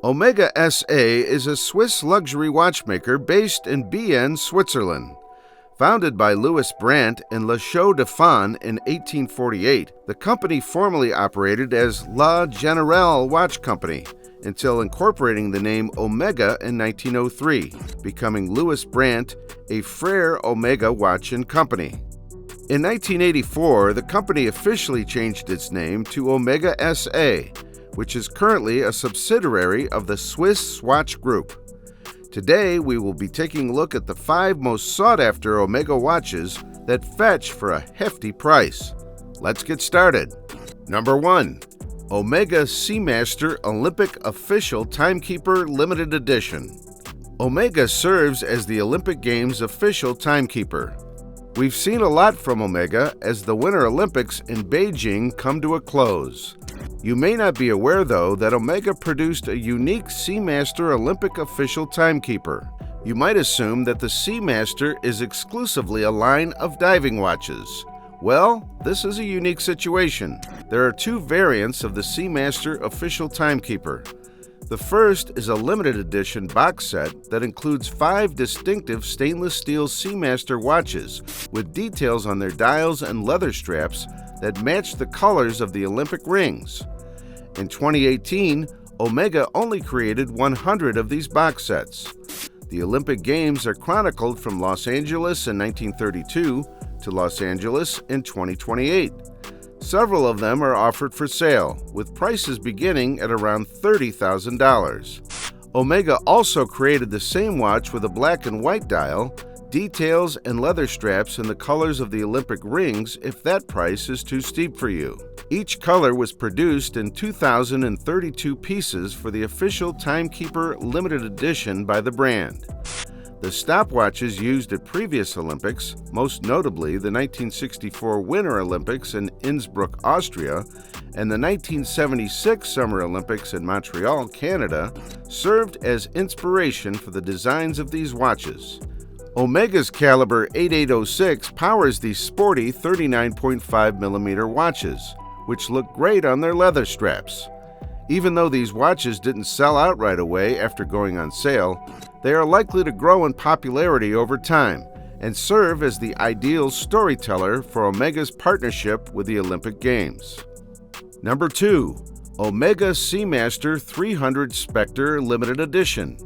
Omega SA is a Swiss luxury watchmaker based in Bienne, Switzerland. Founded by Louis Brandt and Le Chaux de Fonds in 1848, the company formerly operated as La Générale Watch Company until incorporating the name Omega in 1903, becoming Louis Brandt a Frère Omega Watch & Company. In 1984, the company officially changed its name to Omega SA, which is currently a subsidiary of the Swiss Swatch Group. Today, we will be taking a look at the 5 most sought-after Omega watches that fetch for a hefty price. Let's get started. Number 1. Omega Seamaster Olympic Official Timekeeper Limited Edition. Omega serves as the Olympic Games official timekeeper. We've seen a lot from Omega as the Winter Olympics in Beijing come to a close. You may not be aware, though, that Omega produced a unique Seamaster Olympic official timekeeper. You might assume that the Seamaster is exclusively a line of diving watches. Well, this is a unique situation. There are 2 variants of the Seamaster official timekeeper. The first is a limited edition box set that includes 5 distinctive stainless steel Seamaster watches with details on their dials and leather straps that match the colors of the Olympic rings. In 2018, Omega only created 100 of these box sets. The Olympic Games are chronicled from Los Angeles in 1932 to Los Angeles in 2028. Several of them are offered for sale, with prices beginning at around $30,000. Omega also created the same watch with a black and white dial, details and leather straps in the colors of the Olympic rings if that price is too steep for you. Each color was produced in 2,032 pieces for the official Timekeeper limited edition by the brand. The stopwatches used at previous Olympics, most notably the 1964 Winter Olympics in Innsbruck, Austria, and the 1976 Summer Olympics in Montreal, Canada, served as inspiration for the designs of these watches. Omega's caliber 8806 powers these sporty 39.5mm watches, which look great on their leather straps. Even though these watches didn't sell out right away after going on sale, they are likely to grow in popularity over time and serve as the ideal storyteller for Omega's partnership with the Olympic Games. Number 2. Omega Seamaster 300 Spectre Limited Edition.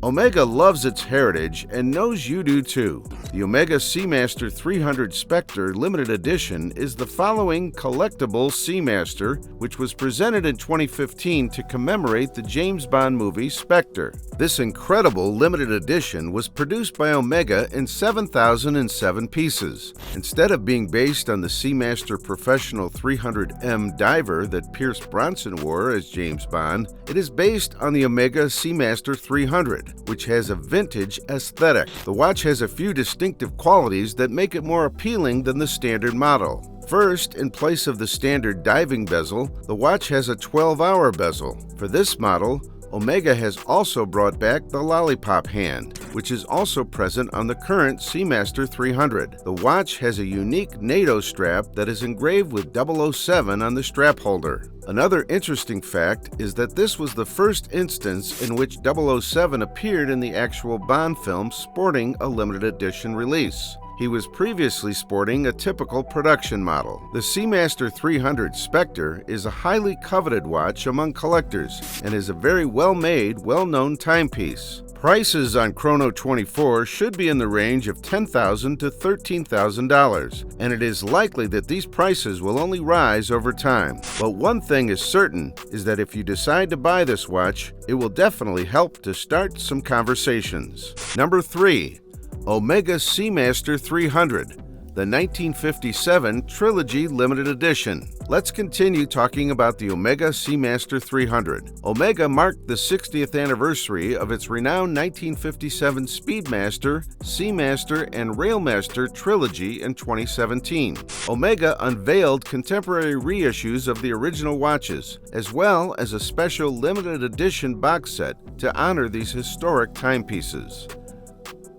Omega loves its heritage and knows you do too. The Omega Seamaster 300 Spectre Limited Edition is the following collectible Seamaster, which was presented in 2015 to commemorate the James Bond movie Spectre. This incredible limited edition was produced by Omega in 7,007 pieces. Instead of being based on the Seamaster Professional 300M diver that Pierce Brosnan wore as James Bond, it is based on the Omega Seamaster 300, which has a vintage aesthetic. The watch has a few distinctive qualities that make it more appealing than the standard model. First, in place of the standard diving bezel, the watch has a 12-hour bezel. For this model, Omega has also brought back the lollipop hand, which is also present on the current Seamaster 300. The watch has a unique NATO strap that is engraved with 007 on the strap holder. Another interesting fact is that this was the first instance in which 007 appeared in the actual Bond film sporting a limited edition release. He was previously sporting a typical production model. The Seamaster 300 Spectre is a highly coveted watch among collectors and is a very well-made, well-known timepiece. Prices on Chrono 24 should be in the range of $10,000 to $13,000, and it is likely that these prices will only rise over time. But one thing is certain is that if you decide to buy this watch, it will definitely help to start some conversations. Number 3. Omega Seamaster 300, the 1957 Trilogy Limited Edition. Let's continue talking about the Omega Seamaster 300. Omega marked the 60th anniversary of its renowned 1957 Speedmaster, Seamaster, and Railmaster trilogy in 2017. Omega unveiled contemporary reissues of the original watches, as well as a special limited edition box set to honor these historic timepieces.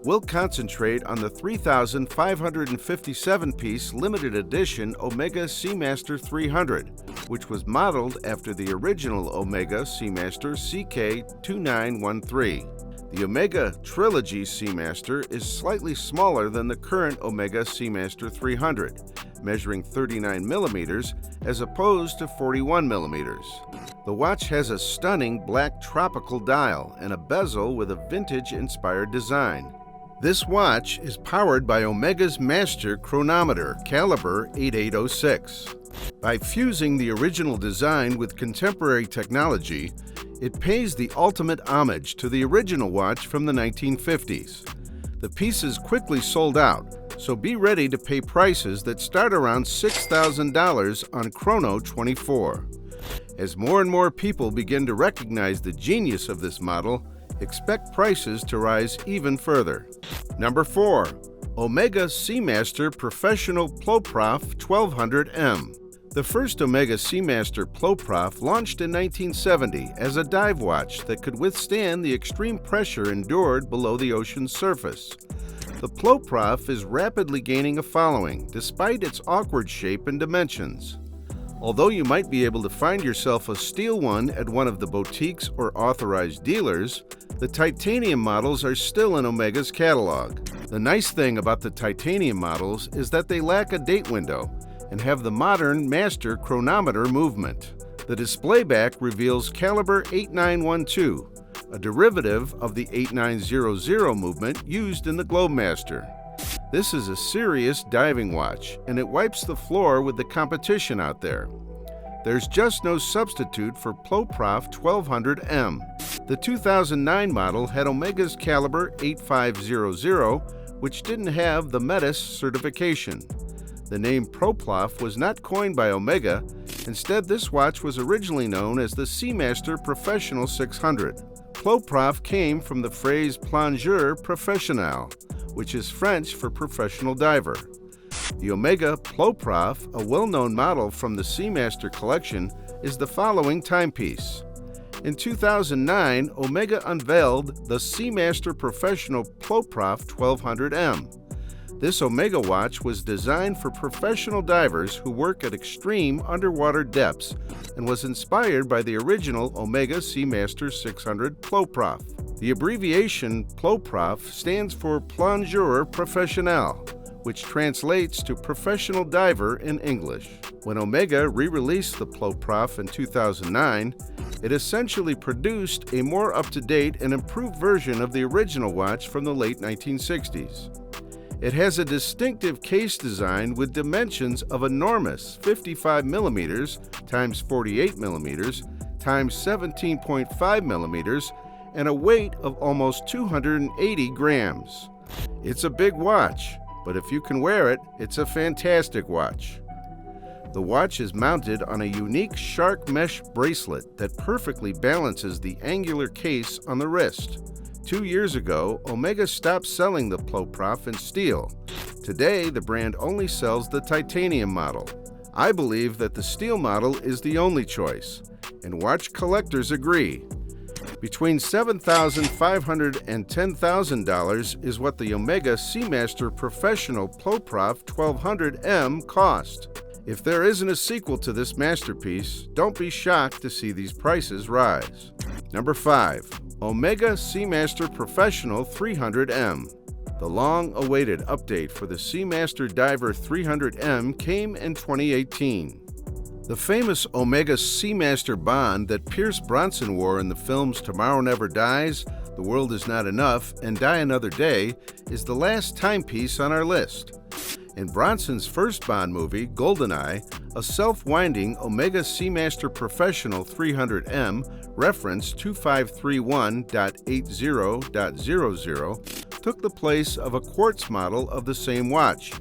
We'll concentrate on the 3,557-piece limited edition Omega Seamaster 300, which was modeled after the original Omega Seamaster CK2913. The Omega Trilogy Seamaster is slightly smaller than the current Omega Seamaster 300, measuring 39 millimeters as opposed to 41 millimeters. The watch has a stunning black tropical dial and a bezel with a vintage-inspired design. This watch is powered by Omega's master chronometer, caliber 8806. By fusing the original design with contemporary technology, it pays the ultimate homage to the original watch from the 1950s. The pieces quickly sold out, so be ready to pay prices that start around $6,000 on Chrono 24. As more and more people begin to recognize the genius of this model, expect prices to rise even further. Number 4. Omega Seamaster Professional Ploprof 1200M. The first Omega Seamaster Ploprof launched in 1970 as a dive watch that could withstand the extreme pressure endured below the ocean's surface. The Ploprof is rapidly gaining a following despite its awkward shape and dimensions. Although you might be able to find yourself a steel one at one of the boutiques or authorized dealers, the titanium models are still in Omega's catalog. The nice thing about the titanium models is that they lack a date window and have the modern master chronometer movement. The display back reveals caliber 8912, a derivative of the 8900 movement used in the Globemaster. This is a serious diving watch, and it wipes the floor with the competition out there. There's just no substitute for Ploprof 1200M. The 2009 model had Omega's caliber 8500, which didn't have the METIS certification. The name Ploprof was not coined by Omega. Instead, this watch was originally known as the Seamaster Professional 600. Ploprof came from the phrase plongeur professionnel, which is French for professional diver. The Omega Ploprof, a well-known model from the Seamaster collection, is the following timepiece. In 2009, Omega unveiled the Seamaster Professional Ploprof 1200M. This Omega watch was designed for professional divers who work at extreme underwater depths and was inspired by the original Omega Seamaster 600 Ploprof. The abbreviation Ploprof stands for Plongeur Professionnel, which translates to professional diver in English. When Omega re-released the Ploprof in 2009, it essentially produced a more up-to-date and improved version of the original watch from the late 1960s. It has a distinctive case design with dimensions of enormous 55 millimeters times 48 millimeters times 17.5 millimeters and a weight of almost 280 grams. It's a big watch, but if you can wear it, it's a fantastic watch. The watch is mounted on a unique shark mesh bracelet that perfectly balances the angular case on the wrist. 2 years ago, Omega stopped selling the Ploprof in steel. Today, the brand only sells the titanium model. I believe that the steel model is the only choice, and watch collectors agree. Between $7,500 and $10,000 is what the Omega Seamaster Professional Ploprof 1200M cost. If there isn't a sequel to this masterpiece, don't be shocked to see these prices rise. Number 5. Omega Seamaster Professional 300M. The long-awaited update for the Seamaster Diver 300M came in 2018. The famous Omega Seamaster Bond that Pierce Bronson wore in the films Tomorrow Never Dies, The World Is Not Enough, and Die Another Day is the last timepiece on our list. In Bronson's first Bond movie, GoldenEye, a self-winding Omega Seamaster Professional 300M, reference 2531.80.00, took the place of a quartz model of the same watch.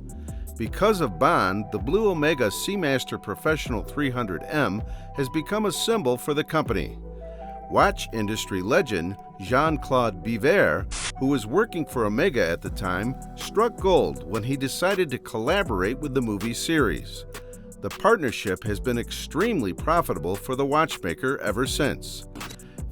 Because of Bond, the blue Omega Seamaster Professional 300M has become a symbol for the company. Watch industry legend Jean-Claude Biver, who was working for Omega at the time, struck gold when he decided to collaborate with the movie series. The partnership has been extremely profitable for the watchmaker ever since.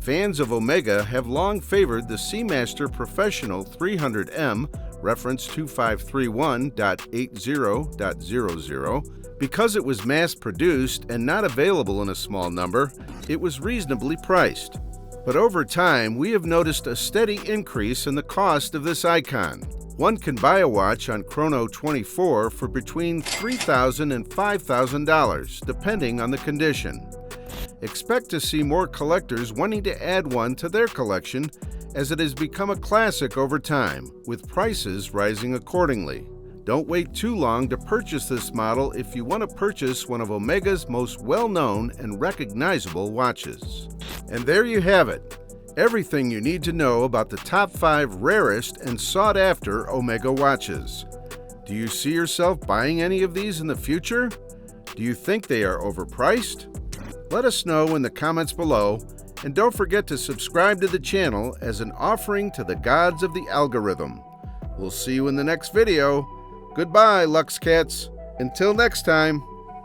Fans of Omega have long favored the Seamaster Professional 300M, reference 2531.80.00. Because it was mass-produced and not available in a small number, it was reasonably priced. But over time, we have noticed a steady increase in the cost of this icon. One can buy a watch on Chrono 24 for between $3,000 and $5,000, depending on the condition. Expect to see more collectors wanting to add one to their collection, as it has become a classic over time, with prices rising accordingly. Don't wait too long to purchase this model if you want to purchase one of Omega's most well-known and recognizable watches. And there you have it. Everything you need to know about the top 5 rarest and sought-after Omega watches. Do you see yourself buying any of these in the future? Do you think they are overpriced? Let us know in the comments below, and don't forget to subscribe to the channel as an offering to the gods of the algorithm. We'll see you in the next video. Goodbye, Lux Cats. Until next time.